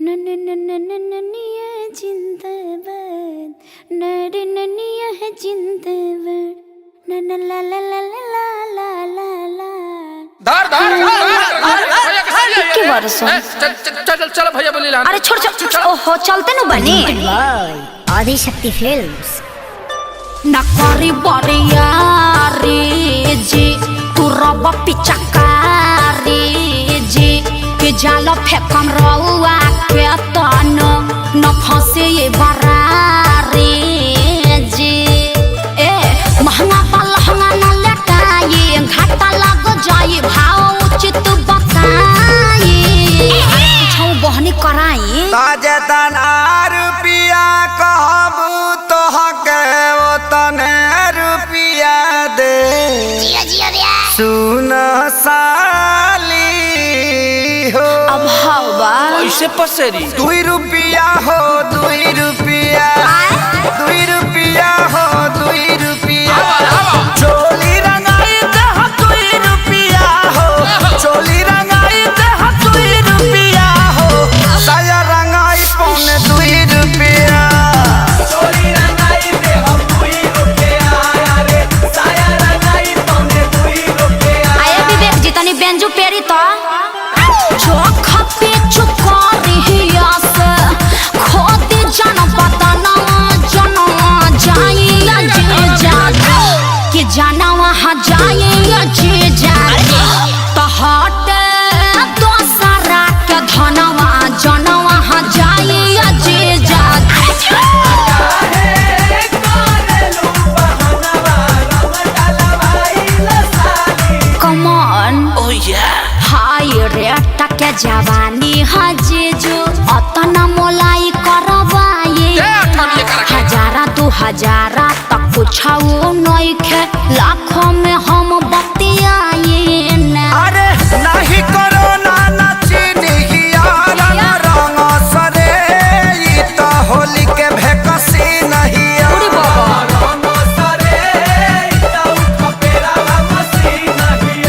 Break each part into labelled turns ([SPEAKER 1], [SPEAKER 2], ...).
[SPEAKER 1] नन्निया जिंदाबाद नरे नन्निया है जिंदाबाद नन्ना ला ला ला ला ला ला ला
[SPEAKER 2] धर
[SPEAKER 1] के वर्षों
[SPEAKER 2] चल चल भैया बोली ला।
[SPEAKER 1] अरे छोड़ छोड़ ओहो चलते न बने
[SPEAKER 3] आदिशक्ति फिल्म्स
[SPEAKER 1] नकारी बरिया रे जी तू रब पिचकारी जी के जाल फेकम रउआ के तन न फंसे ये बरारी जी ए महंगा पलहंगा न लटाई घाटा लग जाई भाव उचित बताई छौ बहनी कराई
[SPEAKER 4] ताजतन रुपया कहब तो हके तने रुपया दे सुन साली हो
[SPEAKER 1] अब हवा
[SPEAKER 2] ऐसे पसेरी
[SPEAKER 4] 2 रुपया हो 2 रुपया 2 रुपया हो 2 रुपया चोली रंगाई दे 2 रुपया हो चोली रंगाई दे 2 रुपया हो साया रंगाई पौने 2 रुपया चोली रंगाई दे 2 रुपया रे साया रंगाई पौने 2 रुपया
[SPEAKER 1] आए विवेक जी तनी बेंजू पेरी तो चोख पे चुकारी हिया से खोदी जन पतना जनवा जाइया जे जागे कि जनवा हा जाइया जे जागे तो हट दोसरा के धनवा जनवा हा जाइया जे जागे कम ऑन
[SPEAKER 2] ओ या
[SPEAKER 1] हाय रे टके जवानी हजेजो अतना मोलाई करवाए हजारा 2000 तक कुछाओ नइखे लाखों में हम बतियाए ना
[SPEAKER 4] अरे नहीं करो ना रंग सरे ई तो होली के भेकसी नहीं
[SPEAKER 1] उड़ी बाबा
[SPEAKER 4] रंग सरे ई तो खपेरा मसी नहीं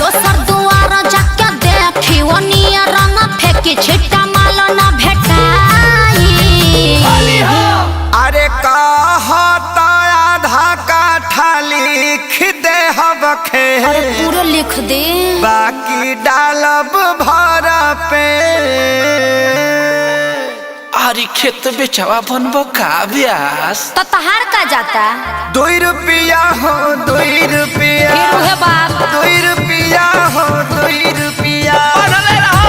[SPEAKER 1] दोसर दुआर जाके देखी ओनिया रंग फेंकी छिट्टा माल ना भेटाई
[SPEAKER 4] अरे कहता आधा काठा लिख दे हबखे
[SPEAKER 1] अरे पूरा लिख दे
[SPEAKER 4] बाकी डालब भर पे
[SPEAKER 2] आरी खेत बेचवा बनबो का ब्यास
[SPEAKER 1] तो तहार का जाता
[SPEAKER 4] 2 रुपया हो 2 रुपया
[SPEAKER 1] फिर उहे बात
[SPEAKER 4] 2 रुपया हो 2 रुपया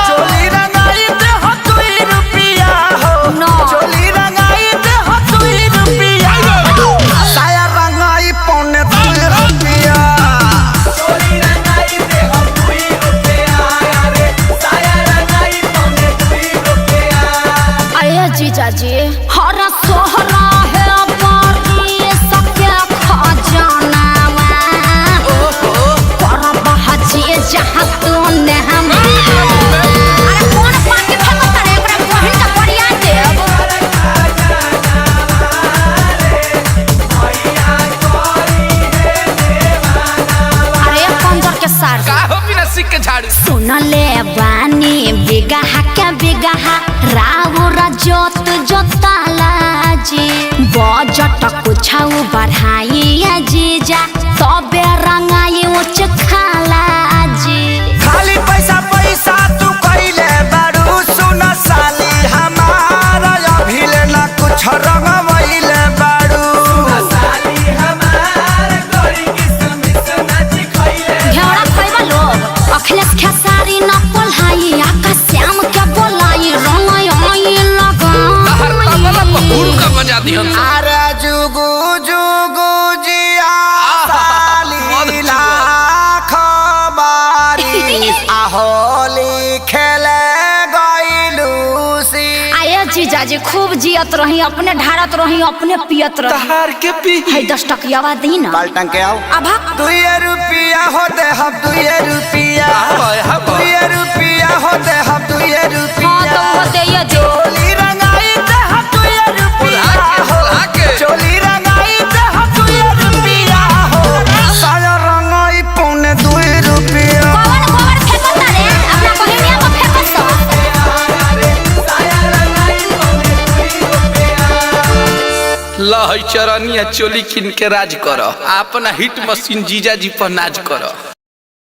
[SPEAKER 4] चोली रंगाई दे हो 2 रुपया हो
[SPEAKER 1] No.
[SPEAKER 4] चोली रंगाई दे हो 2 रुपया साया रंगाई पौने 2 रुपया चोली रंगाई दे हो 2 रुपया रे साया रंगाई पौने 2 रुपया
[SPEAKER 1] आया जीजा जी हरा सोहरा है बारी सके खजानावा करब हजी जहाँ तू ने हम अरे कौन पाके फेंको तड़े एकरा बहिन का बढ़िया देव अरे कंजर के सार
[SPEAKER 2] का हो बिना सिक के झाड़ू
[SPEAKER 1] सुनले बानी बिगहा के बिगहा राउर जोत जोताला जी बजट कुछाऊ बढ़ाई जीजा तबे रंगाई उच खाला जी
[SPEAKER 4] खाली पैसा पैसा तू कइले बारू सुन साली हमारा अभिले ना कुछ रंगवइले बारू साली हमार गोरी किस्म से नाच खइले
[SPEAKER 1] घेरा खइबा लोग अखिलेश खेसारी न पोल्हाई आकाश श्याम के बोलाई रंगाई आई
[SPEAKER 2] हर तबला पहुड़
[SPEAKER 1] लगा
[SPEAKER 2] का मजा दिहन
[SPEAKER 4] अरे जुगु जुगु जिया साली लाख बारी होली खेले गइलू सी
[SPEAKER 1] आये जीजा जी खूब जियत रही अपने ढारत रही अपने पियत रही
[SPEAKER 2] तहार के पी
[SPEAKER 1] है 10 टकियावा दी ना
[SPEAKER 4] बाल्टन के आओ
[SPEAKER 1] अभा
[SPEAKER 4] 2 रुपया हो दे हम 2 रुपया 2 रुपया हो दे हम 2
[SPEAKER 1] हाँ
[SPEAKER 4] रुपया
[SPEAKER 1] तो वो दे ये दे
[SPEAKER 4] चोली रंगाई दे हम 2 रुपया हो चोली रंगाई दे हम 2 रुपया हो साया रंगाई पौने 2 रुपया
[SPEAKER 1] कौन फेंको तारे अपना बहिनिया को फेंको सो
[SPEAKER 2] लहई चरनिया चोली किन के राज कर अपना हिट मशीन जीजा जी पर नाज कर।